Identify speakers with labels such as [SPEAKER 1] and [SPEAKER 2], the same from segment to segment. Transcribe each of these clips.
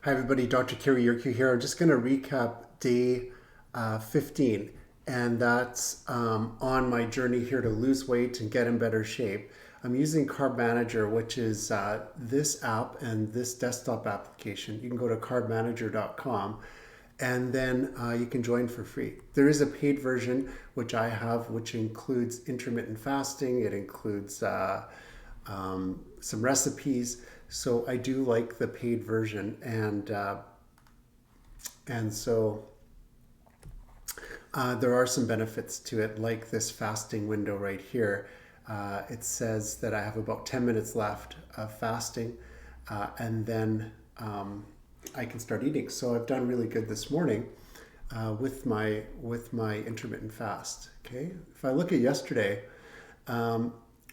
[SPEAKER 1] Hi everybody, Dr. Kerry Yerkew here. I'm just going to recap day 15, and that's on my journey here to lose weight and get in better shape. I'm using Carb Manager, which is this app and this desktop application. You can go to carbmanager.com and then you can join for free. There is a paid version, which I have, which includes intermittent fasting. It includes some recipes. So I do like the paid version, and so there are some benefits to it, like this fasting window right here. It says that I have about 10 minutes left of fasting, and then I can start eating. So I've done really good this morning with my intermittent fast. Okay, if I look at yesterday,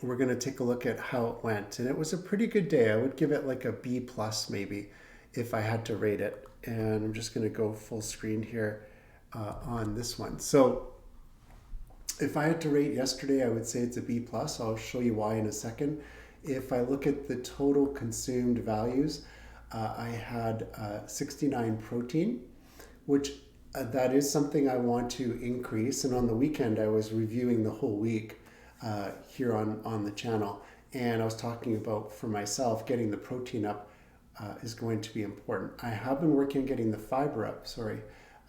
[SPEAKER 1] we're going to take a look at how it went, and it was a pretty good day. I would give it like a B plus maybe if I had to rate it. And I'm just going to go full screen here on this one. So if I had to rate yesterday, I would say it's a B plus. I'll show you why in a second. If I look at the total consumed values, I had 69 protein, which that is something I want to increase. And on the weekend, I was reviewing the whole week here on the channel, and I was talking about, for myself, getting the protein up is going to be important. I have been working on getting the fiber up,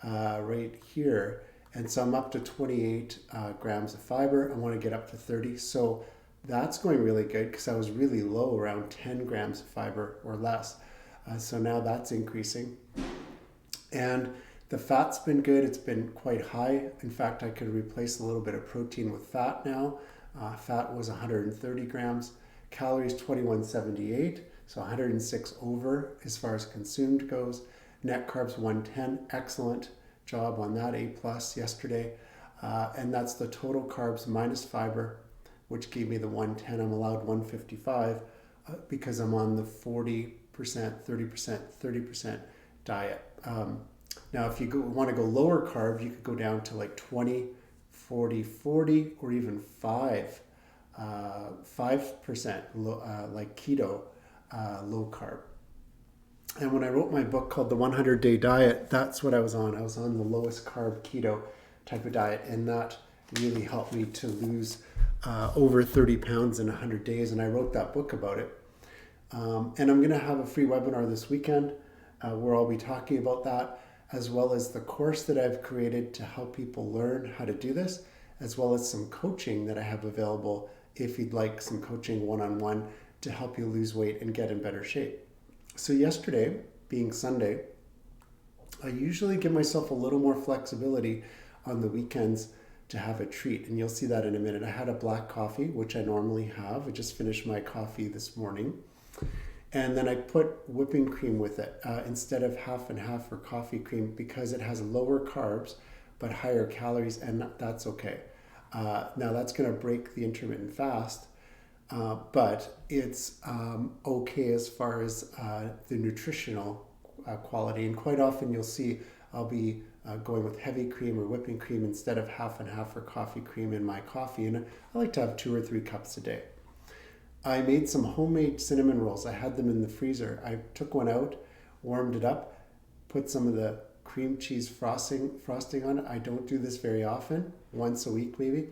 [SPEAKER 1] right here, and so I'm up to 28 grams of fiber. I want to get up to 30, so that's going really good because I was really low, around 10 grams of fiber or less. So now that's increasing, and the fat's been good. It's been quite high. In fact, I could replace a little bit of protein with fat now. Fat was 130 grams, calories 2178, so 106 over as far as consumed goes. Net carbs 110, excellent job on that, A plus yesterday. And that's the total carbs minus fiber, which gave me the 110. I'm allowed 155 because I'm on the 40%, 30%, 30% diet. Now, if you want to go lower carb, you could go down to like 20, 40, 40, or even 5% like keto, low carb. And when I wrote my book called The 100-Day Diet, that's what I was on. I was on the lowest carb keto type of diet, and that really helped me to lose over 30 pounds in 100 days, and I wrote that book about it. And I'm going to have a free webinar this weekend where I'll be talking about that, as well as the course that I've created to help people learn how to do this, as well as some coaching that I have available if you'd like some coaching one-on-one to help you lose weight and get in better shape. So yesterday, being Sunday, I usually give myself a little more flexibility on the weekends to have a treat, and you'll see that in a minute. I had a black coffee, which I normally have. I just finished my coffee this morning. And then I put whipping cream with it instead of half and half for coffee cream, because it has lower carbs but higher calories, and that's okay. Now that's going to break the intermittent fast, but it's okay as far as the nutritional quality. And quite often you'll see I'll be going with heavy cream or whipping cream instead of half and half for coffee cream in my coffee. And I like to have 2 or 3 cups a day. I made some homemade cinnamon rolls. I had them in the freezer. I took one out, warmed it up, put some of the cream cheese frosting on it. I don't do this very often, once a week maybe.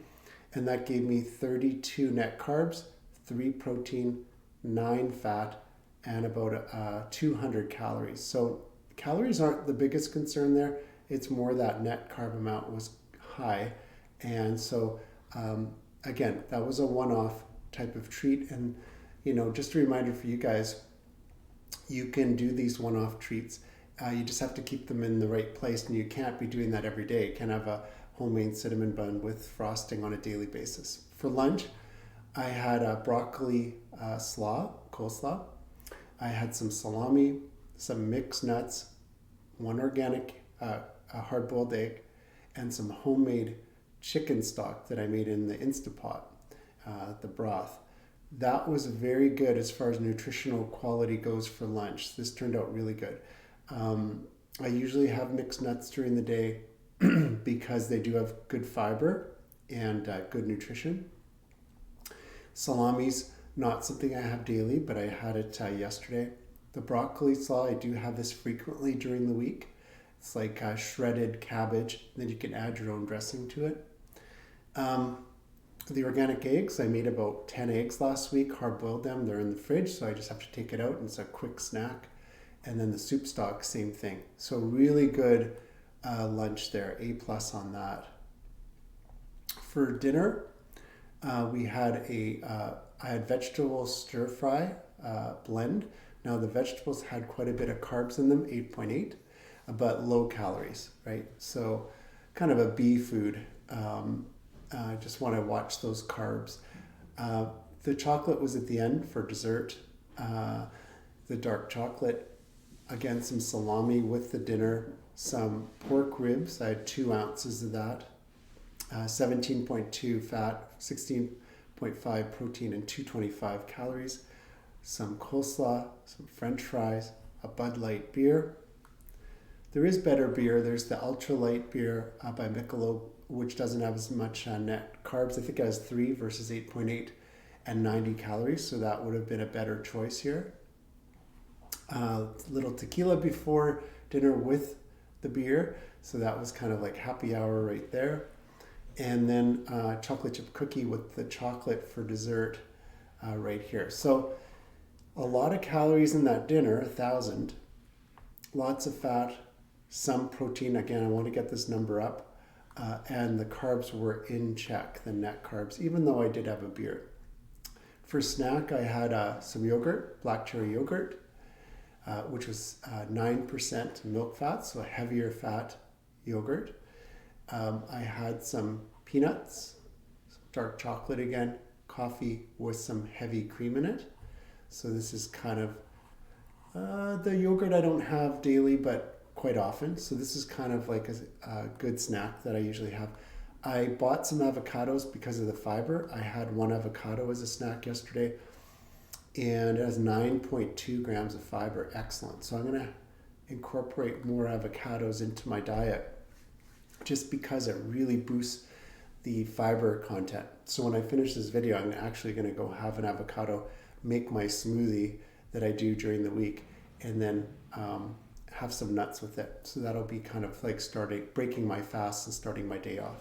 [SPEAKER 1] And that gave me 32 net carbs, 3 protein, 9 fat, and about 200 calories. So calories aren't the biggest concern there. It's more that net carb amount was high. And so again, that was a one-off type of treat. And just a reminder for you guys, you can do these one-off treats. You just have to keep them in the right place, and you can't be doing that every day. You can't have a homemade cinnamon bun with frosting on a daily basis. For lunch, I had a broccoli coleslaw. I had some salami, some mixed nuts, 1 organic hard-boiled egg, and some homemade chicken stock that I made in the Instapot. The broth. That was very good as far as nutritional quality goes for lunch. This turned out really good. I usually have mixed nuts during the day because they do have good fiber and good nutrition. Salami's not something I have daily, but I had it yesterday. The broccoli slaw, I do have this frequently during the week. It's like shredded cabbage. Then you can add your own dressing to it. The organic eggs, I made about 10 eggs last week, hard boiled them. They're in the fridge, so I just have to take it out and it's a quick snack. And then the soup stock, same thing. So really good lunch there, A+ on that. For dinner, I had vegetable stir fry blend. Now the vegetables had quite a bit of carbs in them, 8.8, but low calories, right? So kind of a B food. I just want to watch those carbs. The chocolate was at the end for dessert. The dark chocolate, again, some salami with the dinner, some pork ribs. I had 2 ounces of that. 17.2 fat, 16.5 protein, and 225 calories. Some coleslaw, some French fries, a Bud Light beer. There is better beer. There's the ultra light beer by Michelob, which doesn't have as much net carbs. I think it has 3 versus 8.8 and 90 calories, so that would have been a better choice here. Little tequila before dinner with the beer, so that was kind of like happy hour right there. And then chocolate chip cookie with the chocolate for dessert right here. So a lot of calories in that dinner, 1,000. Lots of fat, some protein. Again, I want to get this number up. And the carbs were in check, the net carbs, even though I did have a beer. For snack, I had some yogurt, black cherry yogurt, which was 9% milk fat, so a heavier fat yogurt. I had some peanuts, some dark chocolate again, coffee with some heavy cream in it. So this is kind of, the yogurt I don't have daily, but quite often. So this is kind of like a good snack that I usually have. I bought some avocados because of the fiber. I had 1 avocado as a snack yesterday, and it has 9.2 grams of fiber. Excellent. So I'm going to incorporate more avocados into my diet just because it really boosts the fiber content. So when I finish this video, I'm actually going to go have an avocado, make my smoothie that I do during the week, and then have some nuts with it. So that'll be kind of like breaking my fast and starting my day off.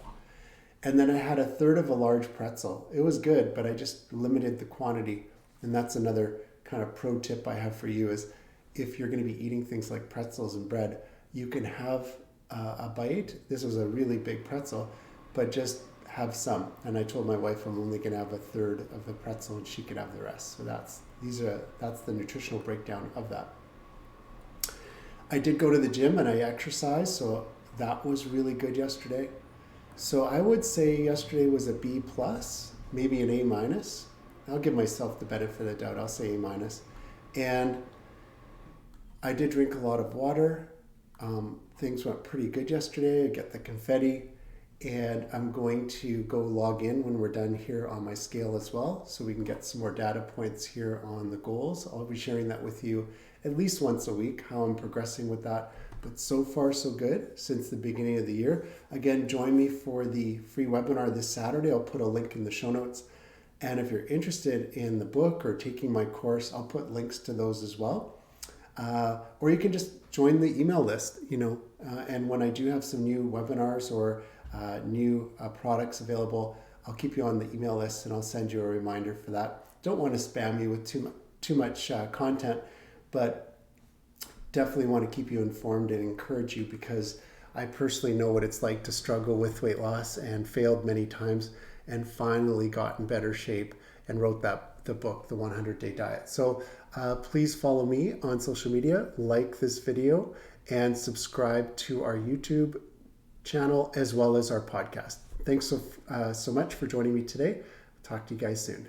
[SPEAKER 1] And then I had 1/3 of a large pretzel. It was good, but I just limited the quantity. And that's another kind of pro tip I have for you is if you're going to be eating things like pretzels and bread, you can have a bite. This was a really big pretzel, but just have some. And I told my wife I'm only going to have 1/3 of the pretzel and she could have the rest. So that's the nutritional breakdown of that. I did go to the gym and I exercised, so that was really good yesterday. So I would say yesterday was a B+, maybe an A-. I'll give myself the benefit of the doubt. I'll say A-. And I did drink a lot of water. Things went pretty good yesterday. I got the confetti, and I'm going to go log in when we're done here on my scale as well, so we can get some more data points here on the goals. I'll be sharing that with you at least once a week, how I'm progressing with that. But so far, so good since the beginning of the year. Again, join me for the free webinar this Saturday. I'll put a link in the show notes. And if you're interested in the book or taking my course, I'll put links to those as well. Or you can just join the email list, and when I do have some new webinars or new products available, I'll keep you on the email list and I'll send you a reminder for that. Don't want to spam you with too much content, but definitely want to keep you informed and encourage you because I personally know what it's like to struggle with weight loss and failed many times and finally got in better shape and wrote the book, The 100-Day Diet. So please follow me on social media, like this video, and subscribe to our YouTube channel as well as our podcast. Thanks so much for joining me today. Talk to you guys soon.